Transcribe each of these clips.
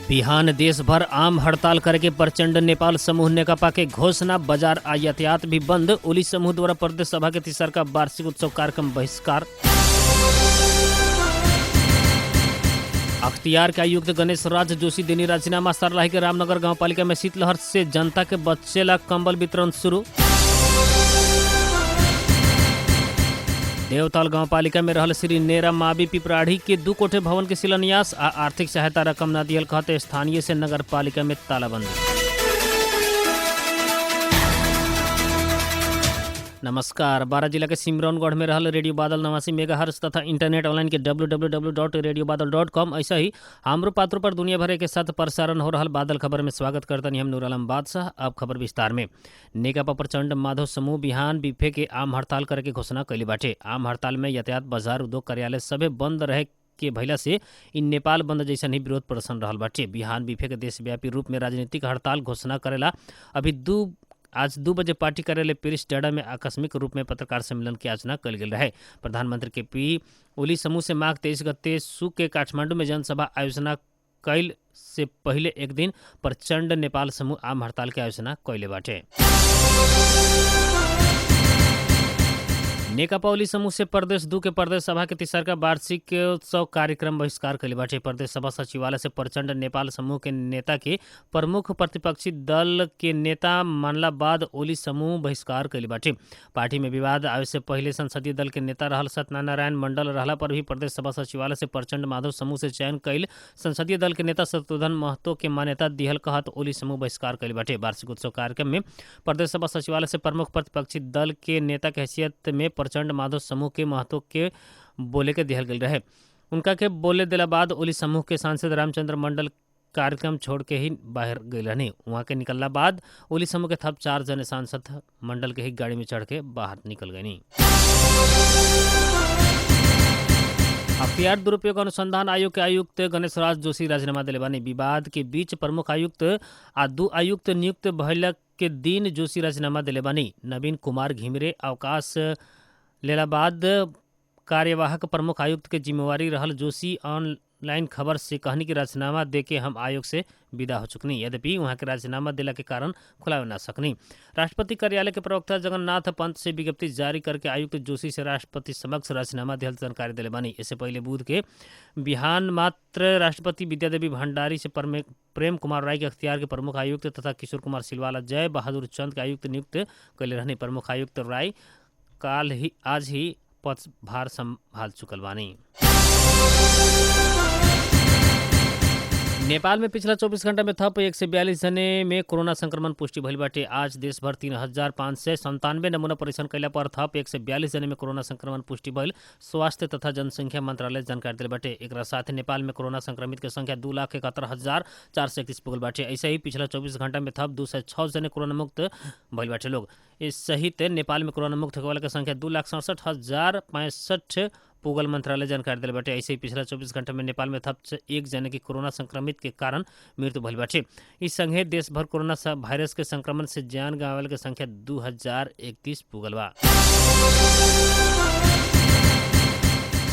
बिहान देश भर आम हड़ताल करके प्रचंड नेपाल समूह नेकपा के घोषणा। बाजार आ यातायात भी बंद। ओली समूह द्वारा प्रदेश सभा के तीसर का वार्षिक उत्सव कार्यक्रम बहिष्कार। अख्तियार के आयुक्त गणेश राज जोशी देनी राजीनामा। सर्लाही के रामनगर गांवपालिका में शीतलहर से जनता के बचेला कंबल वितरण शुरू। देवताल गांवपालिका में रहल श्री नेरा मावी पिपराढ़ी के 2 कोठे भवन के शिलान्यास आ आर्थिक सहायता रकम न दियल कहते स्थानीय से नगर पालिका में तालाबंदी। नमस्कार। बारा जिला के सिमरौनगढ़ में रहल रेडियो बादल 89 मेगाहर्ट्ज तथा इंटरनेट ऑनलाइन के www.radiobadal.com ऐसा ही हमरो पात्रों पर दुनिया भर के साथ प्रसारण हो रहा बादल खबर में स्वागत करता हम नूर आलम बादशाह। अब खबर विस्तार में। नेकपा प्रचंड माधव समूह बिहान बिफे के आम हड़ताल करे के घोषणा कैली बाटे। आम हड़ताल में यातायात, बाजार, उद्योग, कार्यालय सभे बंद रहे के भइला से इन नेपाल बंद जैसा ही विरोध प्रदर्शन रहल बाटे। बिहान बिफे के देशव्यापी रूप में राजनीतिक हड़ताल घोषणा करेला आज 2 बजे पार्टी कार्यालय पेरिस डाडा में आकस्मिक रूप में पत्रकार सम्मेलन की आयोजना कल गेल रहे। प्रधानमंत्री के पी ओली समूह से माघ 23 गते सु के काठमांडू में जनसभा आयोजना कैल से पहले एक दिन प्रचंड नेपाल समूह आम हड़ताल के आयोजना कैले बाटे। नेकपा ओली समूह से प्रदेश 2 के प्रदेश सभा के तीसर का वार्षिक उत्सव कार्यक्रम बहिष्कार कैले बाटे। प्रदेश सभा सचिवालय से प्रचंड नेपाल समूह के नेता के प्रमुख प्रतिपक्षी दल के नेता मानला बाद ओली समूह बहिष्कार कैले बाटे। पार्टी में विवाद आवे से पहले संसदीय दल के नेता रहल सत्यनारायण मंडल रहला पर भी प्रदेश सभा सचिवालय से प्रचंड माधव समूह से चयन कैल संसदीय दल के नेता शत्रुघ्न महतो के मान्यता दिहल कहत ओली समूह बहिष्कार कैले बाटे। वार्षिक उत्सव कार्यक्रम में प्रदेश सभा सचिवालय से प्रमुख प्रतिपक्षी दल के नेता के हैसियत में प्रचंड माधव समूह के महत्व के बोले के दिहल गल रहे। उनका के बोले दिला बाद ओली समूह के सांसद रामचंद्र मंडल कार्यक्रम छोड़ के ही बाहर गए रहने। वहाँ के निकलना बाद ओली समूह के थप 4 जने सांसद मंडल के ही गाड़ी में चढ़ के बाहर निकल गए। अख्तियार दुरुपयोग अनुसंधान आयोग के आयुक्त गणेश राज जोशी राजीनामा दिले बानी। विवाद के बीच प्रमुख आयुक्त आ 2 आयुक्त नियुक्त भइला के दिन जोशी राजीनामा दिले बानी। नवीन कुमार घिमिरे अवकाश लेला बाद कार्यवाहक प्रमुख आयुक्त के जिम्मेवारी रहल जोशी ऑनलाइन खबर से कहनी कि राजीनामा दे के हम आयोग से विदा हो चुकनी। यद्यपि वहाँ के राजीनामा दिला के कारण खुलावे ना सकनी। राष्ट्रपति कार्यालय के प्रवक्ता जगन्नाथ पंत से विज्ञप्ति जारी करके आयुक्त जोशी से राष्ट्रपति समक्ष राजीनामा दिहल जानकारी दिले बानी। इससे पहले बुध के बिहान मात्र राष्ट्रपति विद्यादेवी भंडारी से प्रेम कुमार राय के अख्तियार के प्रमुख आयुक्त तथा किशोर कुमार सिलवाला जय बहादुर चंद के आयुक्त नियुक्त कैले रहने। प्रमुख आयुक्त राय आज ही पदभार संभाल चुकल बानी। नेपाल में पिछला 24 घंटा में थप 142 जने में कोरोना संक्रमण पुष्टि भइल बाटे। आज देश भर 3597 नमूना परीक्षण कैला पर थप 142 जने में कोरोना संक्रमण पुष्टि भइल स्वास्थ्य तथा जनसंख्या मंत्रालय जानकारी दिले बाटे। एकरा साथ नेपाल में कोरोना संक्रमित के संख्या 2,71,431 पुगल बाटे। ऐसे ही पिछला 24 घंटा में थप 206 जने कोरोना मुक्त भइल बाटे लोग। इस सहित नेपाल में कोरोना मुक्त होने के संख्या 2,67,065 पुगल मंत्रालय जानकारी दिले बाटे। ऐसे ही पिछला 24 घंटे में नेपाल में थप 1 जने की कोरोना संक्रमित के कारण मृत्यु भइल बाटे। इस संगे देश भर कोरोना वायरस के संक्रमण से जान गंवावे के संख्या 2031 पुगल बा।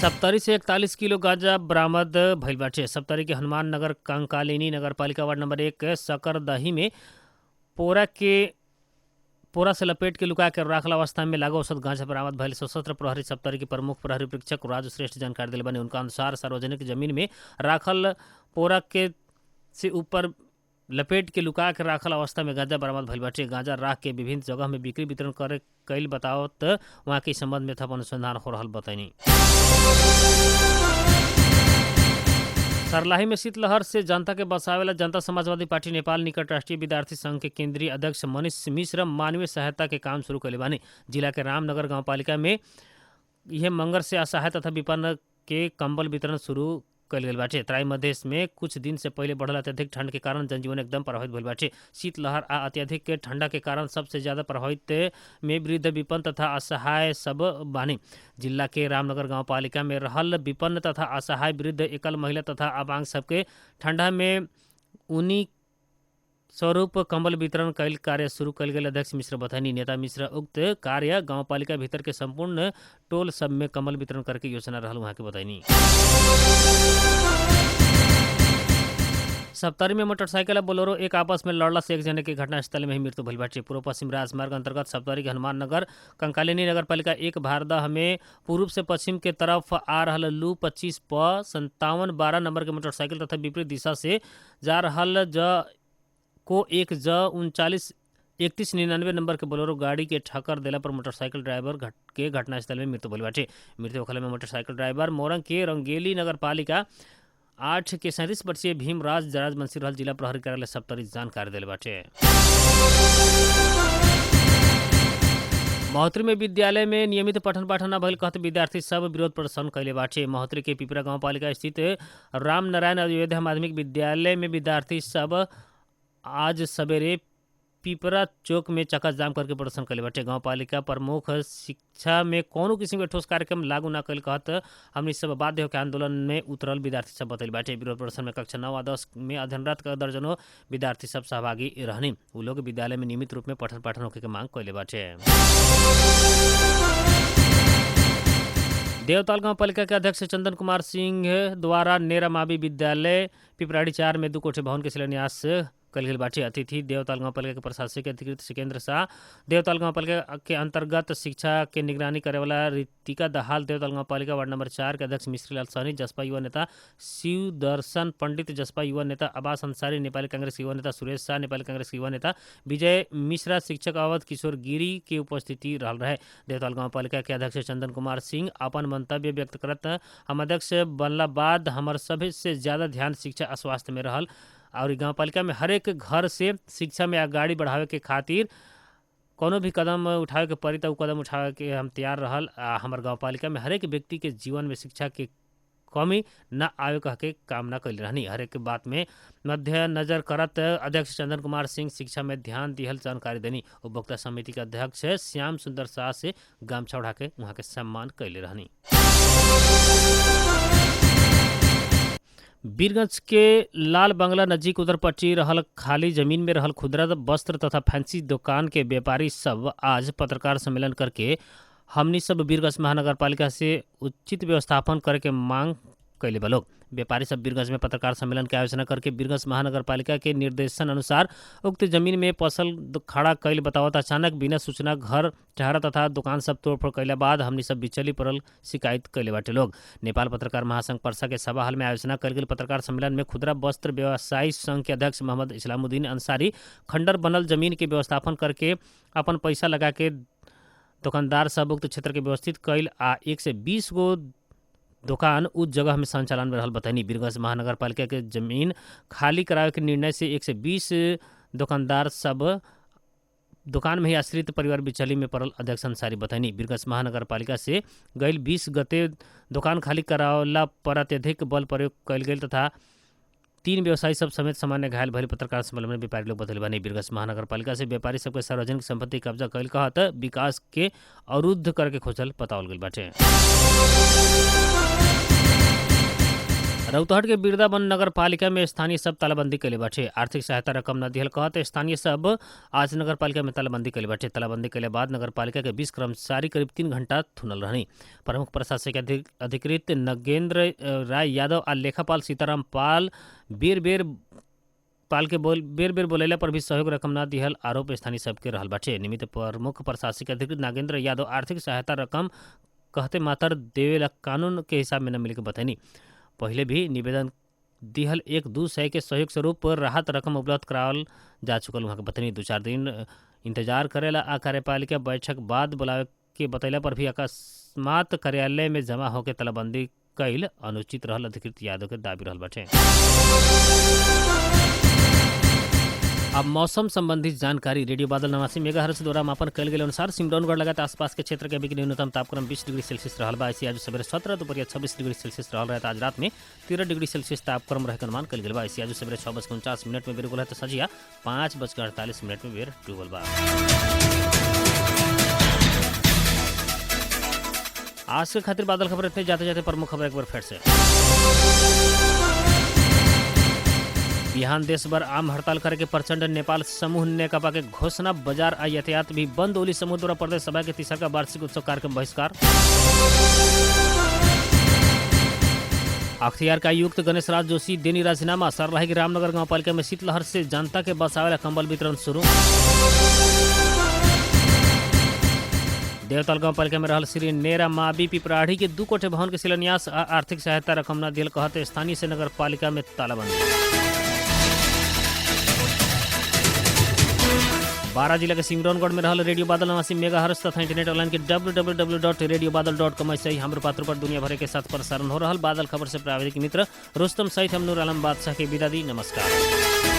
सप्तरी से 41 किलो गांजा बरामद भइल बाटे। सप्तरी के हनुमान नगर कंकालिनी नगर पालिका वार्ड नंबर 1 सकरदही में पोरा से लपेट के लुका के राखल अवस्था में लागू औसत गांजा बरामद भइल सशस्त्र प्रहरी सप्तरी के प्रमुख प्रहरी परीक्षक राजू श्रेष्ठ जानकारी दिले बने। उनका अनुसार सार्वजनिक जमीन में राखल पोरा के से ऊपर लपेट के लुका के राखल अवस्था में गांजा बरामद भइल बाटे। गांजा राख के विभिन्न जगह में बिक्री वितरण करे कैल बतावत वहाँ के संबंध में थप अनुसंधान हो रहल बताइनी। सर्लाही में शीतलहर से जनता के बचावेला जनता समाजवादी पार्टी नेपाल निकट राष्ट्रीय विद्यार्थी संघ के केंद्रीय अध्यक्ष मनीष मिश्र मानवीय सहायता के काम शुरू कैले बानी। जिला के रामनगर गांवपालिका में यह मंगर से असहाय तथा विपन्न के कंबल वितरण शुरू कैल गेल बाटे। तराई मधेश में कुछ दिन से पहले बढ़ल अत्यधिक ठंड के कारण जनजीवन एकदम प्रभावित भइल बाटे। शीतलहर आ अत्यधिक ठंडा के कारण सबसे ज्यादा प्रभावित में वृद्ध, विपन्न तथा असहाय सब बानी। जिला के रामनगर गांवपालिका में रहल विपन्न तथा असहाय वृद्ध, एकल महिला तथा अपांग सबके ठंडा में ऊनी स्वरूप कंबल वितरण कैल कार्य शुरू कैल गेल अध्यक्ष मिश्र बथैनी। नेता मिश्र उक्त कार्य गांवपालिका भीतर के संपूर्ण टोल सब में कंबल वितरण करके योजना रहल वहाँ के बतैनी। सप्तरी में मोटरसाइकिल और बोलेरो एक आपस में लड़ला से एक जने की घटनास्थल में ही मृत्यु भइल बाटे। पूर्व पश्चिम राजमार्ग अंतर्गत सप्तरी के हनुमान नगर कंकालिनी नगर पालिका एक भारदह में पूर्व से पश्चिम के तरफ आ रहल लू 25 प 5712 नंबर के मोटरसाइकिल तथा विपरीत दिशा से जा रहल को एक 3999 नंबर के बोलेरो गाड़ी के ठक्कर देला पर मोटरसाइकिल ड्राइवर के घटनास्थल में मृत्यु भइल बाटे। मृत्यु होखला में मोटरसाइकिल ड्राइवर मोरंग के रंगेली नगर पालिका 8 के 37 वर्षीय भीमराज राजवंशी रहल। जिला प्रहरी कार्यालय सप्तरी जानकारी दिले बाटे। महोत्तरी में विद्यालय में नियमित पठन पाठन न भइल कहते विद्यार्थी सब विरोध प्रदर्शन कैले बाटे। महोत्तरी के पिपरा गांव पालिका स्थित राम नारायण अयोध्या माध्यमिक विद्यालय में विद्यार्थी सब आज सवेरे पिपरा चौक में चक्का जाम करके प्रदर्शन कैले बाटे। गांव पालिका प्रमुख शिक्षा में कोनो किस्म के ठोस कार्यक्रम लागू न कैल कहत हमनी सब बाध्य होकर आंदोलन में उतरल विद्यार्थी सब बतैल बाटे। विरोध प्रदर्शन में कक्षा 9 और 10 में अध्ययनरत दर्जनों विद्यार्थी सब सहभागी रहनी। उ लोग विद्यालय में नियमित रूप में पठन पाठन होके के मांग कैले बाटे। देवताल गांव पालिका के अध्यक्ष चंदन कुमार सिंह द्वारा नेरा मावी विद्यालय पिपराड़ी 4 में 2 कोठे भवन के शिलान्यास कल गेल बाटे। अतिथि देवताल गांव पालिका के प्रशासक अधिकृत सिकेंद्र शाह, देवताल गांव पालिका के अंतर्गत शिक्षा के निगरानी करे वाला रितिका दहाल, देवताल गांव पालिका वार्ड नंबर 4 के अध्यक्ष मिश्रीलाल सहनी, जसपा युवा नेता शिव दर्शन पंडित, जसपा युवा नेता अब्बास अंसारी, नेपाली कांग्रेस युवा नेता सुरेश शाह, नेपाली कांग्रेस युवा नेता विजय मिश्रा, शिक्षक अवध किशोर गिरी के उपस्थिति रहल रहे। देवताल गांव पालिका के अध्यक्ष चंदन कुमार सिंह अपन मंतव्य व्यक्त करत हम अध्यक्ष बनला बाद हमार सभी से ज्यादा ध्यान शिक्षा और स्वास्थ्य में रहल और गांव पालिका में हर एक घर से शिक्षा में आगाड़ी बढ़ावे के खातिर कोनो भी कदम उठावे के पड़ी तो कदम उठावे के हम तैयार रहल। हमार गांव पालिका में हर एक व्यक्ति के जीवन में शिक्षा के कमी न आवे कह के कामना कैल रहनी। हर एक बात में मध्य नजर करत अध्यक्ष चंदन कुमार सिंह शिक्षा में ध्यान दिहल जानकारी देनी। उपभोक्ता समिति के अध्यक्ष श्याम सुंदर शाह से गामछा उठा के वहाँ के सम्मान कैले रहनी। वीरगंज के लाल बंगला नजीक उधरपट्टी रहल खाली जमीन में रहल खुदरा वस्त्र तथा फैंसी दुकान के व्यापारी सब आज पत्रकार सम्मेलन करके हमनी सब वीरगंज महानगर पालिका से उचित व्यवस्थापन करे के मांग कैले बलोग। व्यापारी सब वीरगंज में पत्रकार सम्मेलन के आयोजना करके वीरगंज महानगर पालिका के निर्देशन अनुसार उक्त जमीन में फसल खड़ा कैल बतावत अचानक बिना सूचना घर ठहरा तथा दुकान सब तोड़फोड़ कैला बाद हमनी सब बिचली पड़ल शिकायत कैले बाटे लोग। नेपाल पत्रकार महासंघ परसा के सभा हॉल में आयोजना कल गेल पत्रकार सम्मेलन में खुदरा वस्त्र व्यवसायी संघ के अध्यक्ष मोहम्मद इस्लामुद्दीन अंसारी खंडर बनल जमीन के व्यवस्थापन करके अपन पैसा लगा के दुकानदार सब उक्त क्षेत्र के व्यवस्थित कैल आ 1 से 20 गो दुकान उस जगह में संचालन में रहल बतानी। वीरगंज महानगर पालिका के जमीन खाली करावे के निर्णय से 1 से 20 दुकानदार सब दुकान में ही आश्रित परिवार बिचली में पड़ल अध्यक्ष अंसारी बतानी। वीरगंज महानगर पालिका से गैल 20 गते दुकान खाली करावला पर अत्यधिक बल प्रयोग कैल गेल तथा 3 व्यवसायी सब समेत सामान्य घायल भले पत्रकार सम्मेलन में व्यापारी लोग बतल बने। वीरगंज महानगर पालिका से व्यापारी सबके सार्वजनिक संपत्ति कब्जा कैल कहत विकास के अवरुद्ध करके खोजल बतावल गई बाटे। रौतहट के बिरदावन नगर पालिका में स्थानीय सब तालाबंदी कैले बाटे। आर्थिक सहायता रकम न दिहल कहत स्थानीय सब आज नगर पालिका में तालाबंदी कैले बाटे। तालाबंदी कैले बाद नगर पालिका के 20 कर्मचारी करीब 3 घंटा थुनल रहनी। प्रमुख प्रशासक अधिकृत नगेंद्र राय यादव आ लेखापाल सीताराम पाल बेर बेर बोलेला पर भी सहयोग रकम न दिहल आरोप स्थानीय सबके रहल बाटे। निमित्त प्रमुख प्रशासक अधिकृत नागेंद्र यादव आर्थिक सहायता रकम कहते मात्र देवेला कानून के हिसाब में न मिले के बतानी। पहले भी निवेदन दिहल 1-2 के सहयोग स्वरूप राहत रकम उपलब्ध करावल जा चुकल वहाँ के बतनी। 2-4 दिन इंतजार करेला आ कार्यपालिका बैठक बाद बुलावे के बतैला पर भी अकस्मात कार्यालय में जमा होकर तालाबंदी कैल अनुचित रहल अधिकृत यादव के दाबी रहल बाटे। अब मौसम संबंधित जानकारी रेडियो बादल 89 मेगाहर्ट्ज द्वारा मापन कल गेल अनुसार सिमरौनगढ़ लगातार आसपास के क्षेत्र के अभी न्यूनतम तापक्रम 20 डिग्री सेल्सियस रहल बा। ऐसे आज सवेरे 17 दोपहर 26 डिग्री सेल्सियस रहल रहे। आज रात में 13 डिग्री सेल्सियस तापक्रम रहे के अनुमान कल गेल बा। ऐसे आज सवेरे 6:49 में बेर गुल है तो सजिया 5:48 में बेर डूबल बा। आज के खातिर बादल खबर इतने जाते जाते प्रमुख खबर एक बार फिर से। बिहान देश भर आम हड़ताल करके प्रचंड नेपाल समूह नेकपा के घोषणा। बाजार आ यातायात भी बंद। ओली समूह द्वारा प्रदेश सभा के 3रा वार्षिक उत्सव कार्यक्रम बहिष्कार। अख्तियार का आयुक्त गणेश राज जोशी देनी राजीनामा। सर्लाही की रामनगर गाँव पालिका में शीतलहर से जनता के बचावेला कंबल वितरण शुरू। देवतल गाँव पालिका में रहल श्री नेरा माबी पिपराढ़ी के 2 कोठे भवन के शिलान्यास आ आर्थिक सहायता रकम न दिल कहते स्थानीय से नगर पालिका में तालाबंदी। 12 जिला के सिमरौनगढ़ में रहल रेडियो बादल 89 मेगाहर्ट्ज तथा इंटरनेट ऑनलाइन के www.radiobadal.com से ही हमारे पात्र पर दुनिया भर के साथ प्रसारण हो रहा। बादल खबर से प्राविधिक मित्र रुस्तम सहित हम नूर आलम बादशाह के विदा दी। नमस्कार।